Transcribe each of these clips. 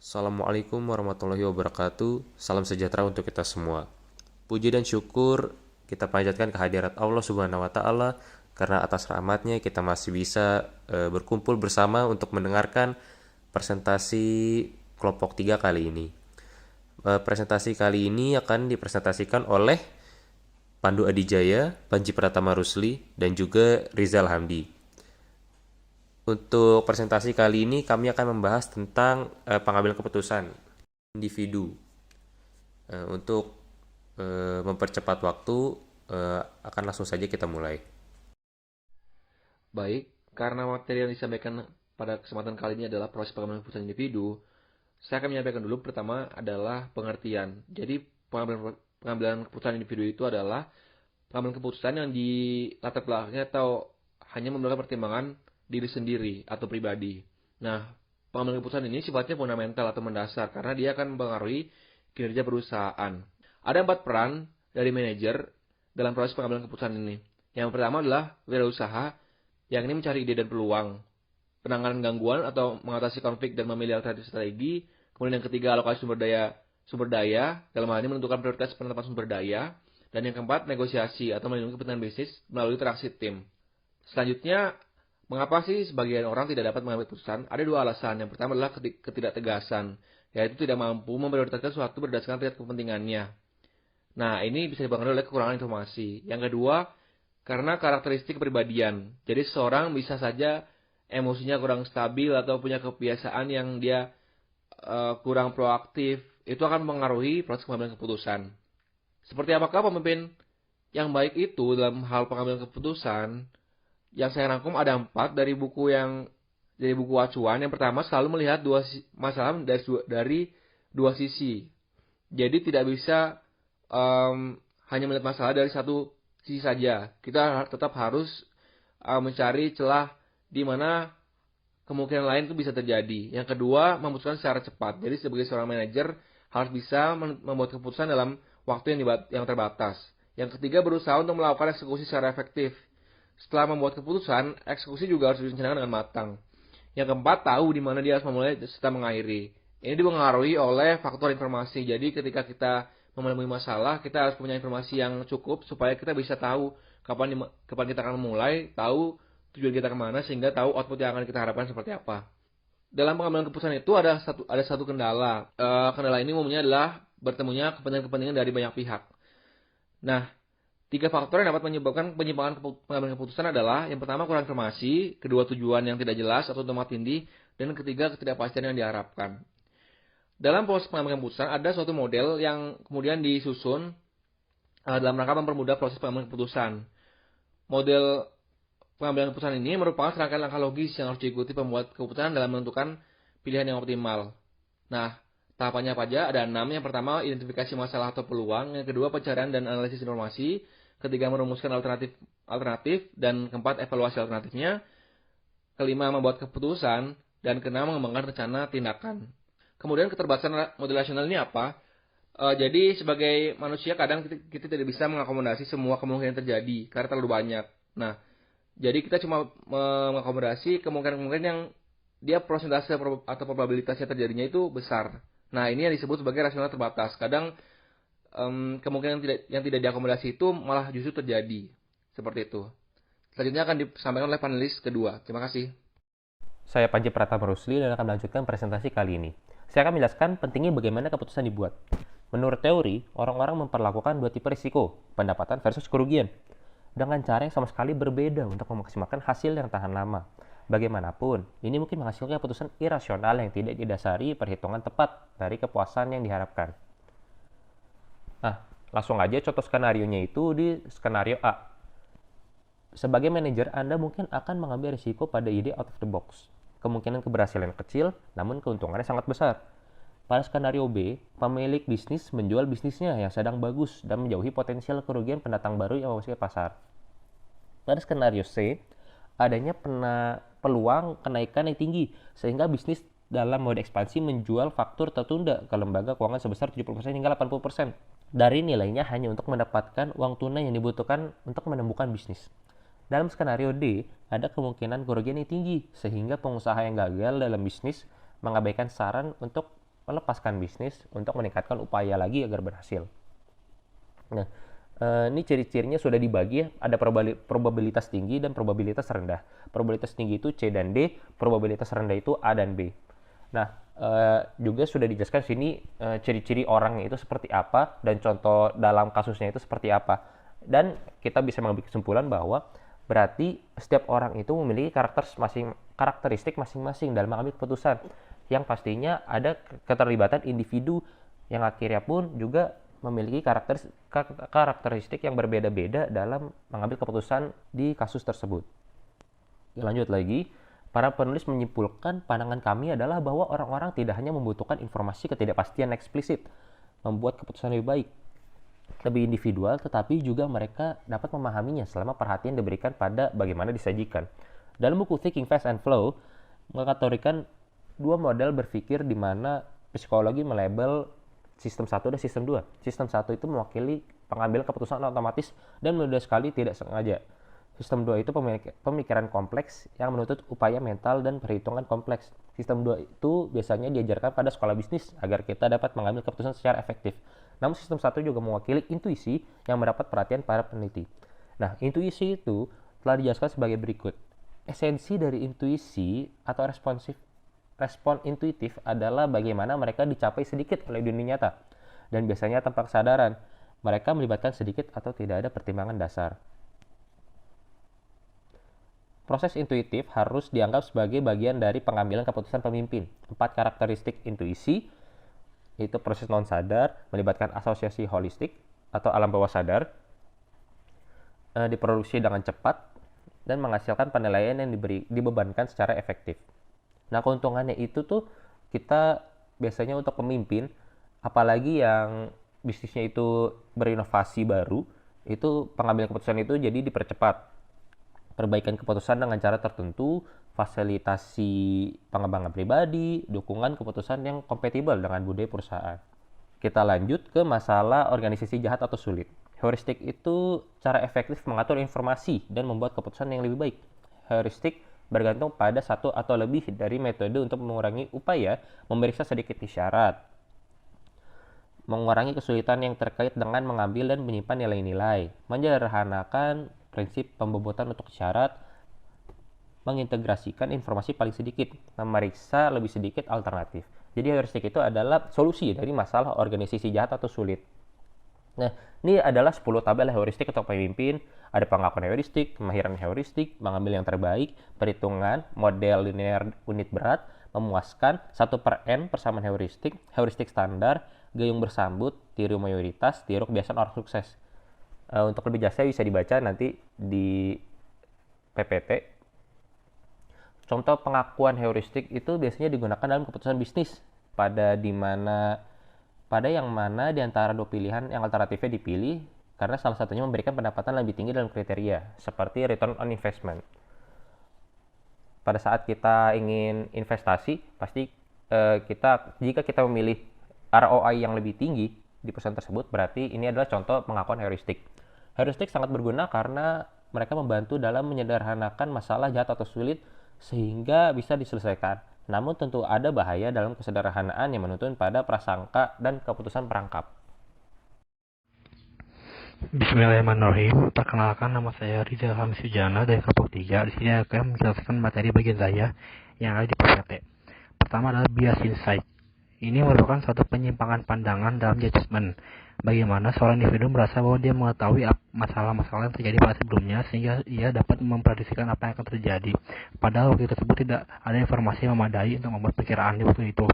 Assalamualaikum warahmatullahi wabarakatuh. Salam sejahtera untuk kita semua. Puji dan syukur kita panjatkan kehadirat Allah Subhanahu wa taala karena atas rahmatnya kita masih bisa berkumpul bersama untuk mendengarkan presentasi kelompok 3 kali ini. Presentasi kali ini akan dipresentasikan oleh Pandu Adijaya, Panji Pratama Rusli, dan juga Rizal Hamdi. Untuk presentasi kali ini kami akan membahas tentang pengambilan keputusan individu. Untuk mempercepat waktu, akan langsung saja kita mulai. Baik, karena materi yang disampaikan pada kesempatan kali ini adalah proses pengambilan keputusan individu, saya akan menyampaikan dulu pertama adalah pengertian. Jadi, pengambilan keputusan individu itu adalah pengambilan keputusan yang di latar belakangnya atau hanya menggunakan pertimbangan diri sendiri atau pribadi. Nah, pengambilan keputusan ini sifatnya fundamental atau mendasar karena dia akan mempengaruhi kinerja perusahaan. Ada 4 peran dari manajer dalam proses pengambilan keputusan ini. Yang pertama adalah wirausaha, yang ini mencari ide dan peluang, penanganan gangguan atau mengatasi konflik dan memilih alternatif strategi. Kemudian yang ketiga, alokasi sumber daya, dalam hal ini menentukan prioritas penetapan sumber daya. Dan yang keempat, negosiasi atau melindungi kepentingan bisnis melalui interaksi tim. Selanjutnya, mengapa sih sebagian orang tidak dapat mengambil keputusan? Ada 2 alasan. Yang pertama adalah ketidaktegasan, yaitu tidak mampu memprioritaskan sesuatu berdasarkan tingkat kepentingannya. Nah, ini bisa dipengaruhi oleh kekurangan informasi. Yang kedua, karena karakteristik kepribadian. Jadi seseorang bisa saja emosinya kurang stabil atau punya kebiasaan yang dia kurang proaktif. Itu akan mempengaruhi proses pengambilan keputusan. Seperti apakah pemimpin yang baik itu dalam hal pengambilan keputusan? Yang saya rangkum ada 4 dari buku acuan. Yang pertama, selalu melihat masalah dari 2 sisi. Jadi tidak bisa hanya melihat masalah dari satu sisi saja. Kita tetap harus mencari celah di mana kemungkinan lain itu bisa terjadi. Yang kedua, memutuskan secara cepat. Jadi sebagai seorang manajer harus bisa membuat keputusan dalam waktu yang terbatas. Yang ketiga, berusaha untuk melakukan eksekusi secara efektif. Setelah membuat keputusan, eksekusi juga harus direncanakan dengan matang. Yang keempat, tahu di mana dia harus memulai serta mengakhiri. Ini dipengaruhi oleh faktor informasi. Jadi ketika kita menemui masalah, kita harus punya informasi yang cukup supaya kita bisa tahu kapan kita akan memulai, tahu tujuan kita kemana, sehingga tahu output yang akan kita harapkan seperti apa. Dalam pengambilan keputusan itu ada satu kendala. Kendala ini umumnya adalah bertemunya kepentingan-kepentingan dari banyak pihak. Nah, 3 faktor yang dapat menyebabkan penyimpangan pengambilan keputusan adalah yang pertama kurang informasi, kedua tujuan yang tidak jelas atau tumpang tindih, dan ketiga ketidakpastian yang diharapkan. Dalam proses pengambilan keputusan ada suatu model yang kemudian disusun dalam rangka mempermudah proses pengambilan keputusan. Model pengambilan keputusan ini merupakan serangkaian langkah logis yang harus diikuti pembuat keputusan dalam menentukan pilihan yang optimal. Nah, tahapannya apa aja? Ada 6. Yang pertama, identifikasi masalah atau peluang. Yang kedua, pencarian dan analisis informasi. Ketiga, merumuskan alternatif. Dan keempat, evaluasi alternatifnya. Kelima, membuat keputusan. Dan keenam, mengembangkan rencana tindakan. Kemudian keterbatasan model rasional ini apa? Jadi sebagai manusia kadang kita tidak bisa mengakomodasi semua kemungkinan terjadi karena terlalu banyak. Nah, jadi kita cuma mengakomodasi kemungkinan-kemungkinan yang dia persentase atau probabilitasnya terjadinya itu besar. Nah, ini yang disebut sebagai rasional terbatas. Kadang kemungkinan yang tidak diakomodasi itu malah justru terjadi. Seperti itu. Selanjutnya akan disampaikan oleh panelis kedua. Terima kasih. Saya Panji Pratama Rusli dan akan melanjutkan presentasi kali ini. Saya akan menjelaskan pentingnya bagaimana keputusan dibuat. Menurut teori, orang-orang memperlakukan 2 tipe risiko, pendapatan versus kerugian, dengan cara yang sama sekali berbeda untuk memaksimalkan hasil yang tahan lama. Bagaimanapun, ini mungkin menghasilkan keputusan irasional yang tidak didasari perhitungan tepat dari kepuasan yang diharapkan. Nah, langsung aja contoh skenarionya itu di skenario A. Sebagai manajer, Anda mungkin akan mengambil risiko pada ide out of the box. Kemungkinan keberhasilan kecil, namun keuntungannya sangat besar. Pada skenario B, pemilik bisnis menjual bisnisnya yang sedang bagus dan menjauhi potensial kerugian pendatang baru yang memasuki pasar. Pada skenario C, adanya peluang kenaikan yang tinggi, sehingga bisnis dalam mode ekspansi menjual faktur tertunda ke lembaga keuangan sebesar 70% hingga 80% dari nilainya hanya untuk mendapatkan uang tunai yang dibutuhkan untuk menemukan bisnis. Dalam skenario D, ada kemungkinan kerugian yang tinggi, sehingga pengusaha yang gagal dalam bisnis mengabaikan saran untuk melepaskan bisnis untuk meningkatkan upaya lagi agar berhasil. Nah, ini ciri-cirinya sudah dibagi ya, ada probabilitas tinggi dan probabilitas rendah. Probabilitas tinggi itu C dan D, probabilitas rendah itu A dan B. Nah, juga sudah dijelaskan sini ciri-ciri orang itu seperti apa dan contoh dalam kasusnya itu seperti apa. Dan kita bisa mengambil kesimpulan bahwa berarti setiap orang itu memiliki karakteristik masing-masing dalam mengambil keputusan, yang pastinya ada keterlibatan individu yang akhirnya pun juga memiliki karakteristik yang berbeda-beda dalam mengambil keputusan di kasus tersebut. Lanjut lagi, para penulis menyimpulkan pandangan kami adalah bahwa orang-orang tidak hanya membutuhkan informasi ketidakpastian eksplisit membuat keputusan lebih individual, tetapi juga mereka dapat memahaminya selama perhatian diberikan pada bagaimana disajikan. Dalam buku Thinking Fast and Flow mengkategorikan dua model berpikir di mana psikologi melabel sistem 1 dan sistem 2. Sistem 1 itu mewakili pengambilan keputusan otomatis dan mudah sekali tidak sengaja. Sistem 2 itu pemikiran kompleks yang menuntut upaya mental dan perhitungan kompleks. Sistem 2 itu biasanya diajarkan pada sekolah bisnis agar kita dapat mengambil keputusan secara efektif. Namun sistem 1 juga mewakili intuisi yang mendapat perhatian para peneliti. Nah, intuisi itu telah dijelaskan sebagai berikut. Esensi dari intuisi atau respon intuitif adalah bagaimana mereka dicapai sedikit oleh dunia nyata, dan biasanya tanpa kesadaran. Mereka melibatkan sedikit atau tidak ada pertimbangan dasar. Proses intuitif harus dianggap sebagai bagian dari pengambilan keputusan pemimpin. 4 karakteristik intuisi, yaitu proses non-sadar, melibatkan asosiasi holistik atau alam bawah sadar, diproduksi dengan cepat, dan menghasilkan penilaian yang dibebankan secara efektif. Nah, keuntungannya itu tuh kita biasanya untuk pemimpin, apalagi yang bisnisnya itu berinovasi baru, itu pengambilan keputusan itu jadi dipercepat. Perbaikan keputusan dengan cara tertentu, fasilitasi pengembangan pribadi, dukungan keputusan yang kompatibel dengan budaya perusahaan. Kita lanjut ke masalah organisasi jahat atau sulit. Heuristik itu cara efektif mengatur informasi dan membuat keputusan yang lebih baik. Heuristik bergantung pada satu atau lebih dari metode untuk mengurangi upaya memeriksa sedikit isyarat, mengurangi kesulitan yang terkait dengan mengambil dan menyimpan nilai-nilai, menyederhanakan prinsip pembobotan untuk isyarat, mengintegrasikan informasi paling sedikit, memeriksa lebih sedikit alternatif. Jadi heuristik itu adalah solusi dari masalah organisasi jahat atau sulit. Nah, ini adalah 10 tabel heuristik untuk pemimpin. Ada pengakuan heuristik, kemahiran heuristik, mengambil yang terbaik, perhitungan, model linear unit berat, memuaskan, 1/n persamaan heuristik, heuristik standar, gayung bersambut, teori mayoritas, teori kebiasaan orang sukses. Untuk lebih jelasnya bisa dibaca nanti di PPT. Contoh pengakuan heuristik itu biasanya digunakan dalam keputusan bisnis pada yang mana di antara dua pilihan yang alternatifnya dipilih karena salah satunya memberikan pendapatan lebih tinggi dalam kriteria, seperti return on investment. Pada saat kita ingin investasi, pasti jika kita memilih ROI yang lebih tinggi di perusahaan tersebut, berarti ini adalah contoh pengakuan heuristik. Heuristik sangat berguna karena mereka membantu dalam menyederhanakan masalah jahat atau sulit sehingga bisa diselesaikan. Namun tentu ada bahaya dalam kesederhanaan yang menuntun pada prasangka dan keputusan perangkap. Bismillahirrahmanirrahim. Perkenalkan, nama saya Rizal Hamis Sujana dari kelompok 3. Di sini akan menjelaskan materi bagian saya yang ada di PPT. Pertama adalah bias insight. Ini merupakan suatu penyimpangan pandangan dalam judgment. Bagaimana seorang individu merasa bahwa dia mengetahui masalah-masalah yang terjadi pada sebelumnya sehingga ia dapat memprediksikan apa yang akan terjadi. Padahal waktu tersebut tidak ada informasi yang memadai untuk membuat perkiraan di waktu itu.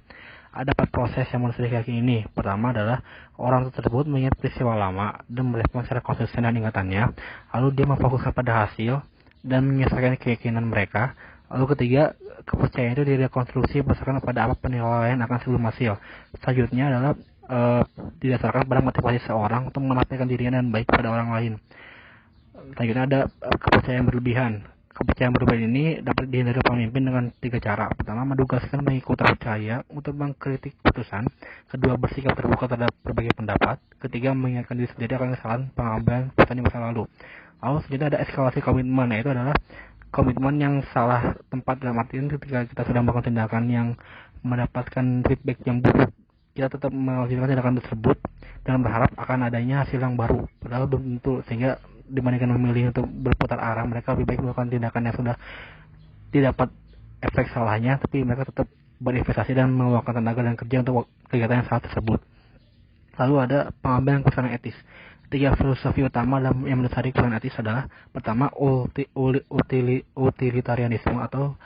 Ada 4 proses yang manusia yakini ini. Pertama adalah orang tersebut mengingat peristiwa lama dan merespon secara konsisten dan ingatannya. Lalu dia memfokuskan pada hasil dan menyelesaikan keyakinan mereka. Lalu ketiga, kepercayaan itu direkonstruksi berdasarkan pada apa penilaian akan sebelum hasil. Selanjutnya adalah didasarkan pada motivasi seorang untuk menampilkan dirinya dan baik pada orang lain. Selanjutnya ada kepercayaan berlebihan. Kepercayaan berlebihan ini dapat dihindari pemimpin dengan 3 cara. Pertama, menugaskan mengikut terpercaya untuk mengkritik keputusan. Kedua, bersikap terbuka terhadap berbagai pendapat. Ketiga, mengingatkan diri sendiri akan kesalahan pengambilan keputusan di masa lalu. Lalu selanjutnya ada eskalasi komitmen, yaitu adalah komitmen yang salah tempat dalam artian ketika kita sudah melakukan tindakan yang mendapatkan feedback yang buruk kita tetap melakukan tindakan tersebut dan berharap akan adanya hasil yang baru, padahal belum tentu, sehingga dibandingkan memilih untuk berputar arah, mereka lebih baik melakukan tindakan yang sudah didapat efek salahnya, tapi mereka tetap berinvestasi dan mengeluarkan tenaga dan kerja untuk kegiatan yang salah tersebut. Lalu ada pengambilan keputusan etis. 3 filosofi utama dalam yang mendasari keputusan etis adalah: pertama, utilitarianisme atau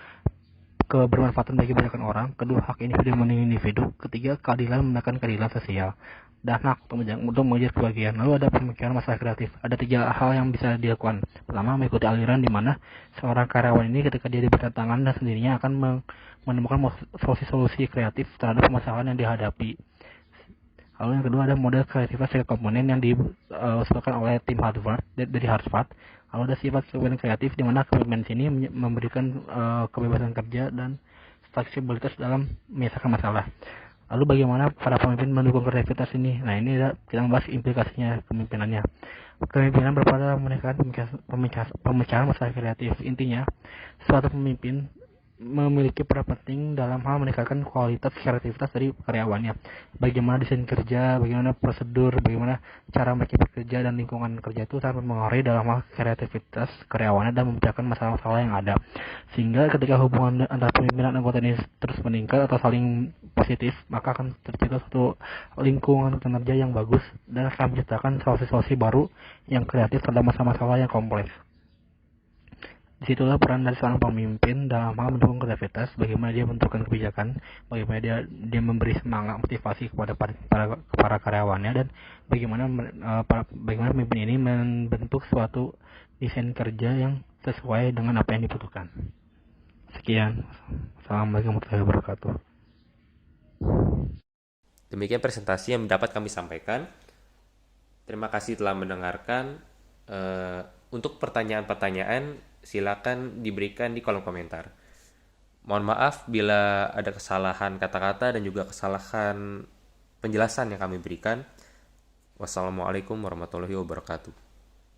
kebermanfaatan bagi banyak orang; kedua, hak individu melindungi individu; ketiga, keadilan menekan keadilan sosial; dan hak untuk mengejar kebahagiaan. Lalu ada pemikiran masalah kreatif. Ada 3 hal yang bisa dilakukan. Pertama, mengikuti aliran di mana seorang karyawan ini ketika dia diberi tantangan dan sendirinya akan menemukan solusi-solusi kreatif terhadap permasalahan yang dihadapi. Lalu yang kedua ada model kreativitas sebagai komponen yang diusulkan oleh tim Harvard dari Harvard. Lalu ada sifat kepemimpinan kreatif di mana kepemimpinan sini memberikan kebebasan kerja dan fleksibilitas dalam menyelesaikan masalah. Lalu bagaimana para pemimpin mendukung kreativitas ini? Nah, ini kita membahas implikasinya kepemimpinannya. Kepemimpinan berpada menekan pemecahan masalah kreatif. Intinya, suatu pemimpin memiliki peran penting dalam hal meningkatkan kualitas kreativitas dari karyawannya. Bagaimana desain kerja, bagaimana prosedur, bagaimana cara mereka bekerja dan lingkungan kerja itu sangat mempengaruhi dalam hal kreativitas karyawannya dan memecahkan masalah-masalah yang ada. Sehingga ketika hubungan antara pemimpinan dan anggota ini terus meningkat atau saling positif, maka akan tercipta suatu lingkungan kerja yang bagus dan akan menciptakan solusi-solusi baru yang kreatif terhadap masalah-masalah yang kompleks. Disitulah peran dari seorang pemimpin dalam hal mendukung kreativitas, bagaimana dia menentukan kebijakan, bagaimana dia memberi semangat motivasi kepada para karyawannya, dan bagaimana pemimpin ini membentuk suatu desain kerja yang sesuai dengan apa yang dibutuhkan. Sekian. Assalamualaikum warahmatullahi wabarakatuh. Demikian presentasi yang dapat kami sampaikan. Terima kasih telah mendengarkan. Untuk pertanyaan-pertanyaan silakan diberikan di kolom komentar. Mohon maaf bila ada kesalahan kata-kata dan juga kesalahan penjelasan yang kami berikan. Wassalamualaikum warahmatullahi wabarakatuh.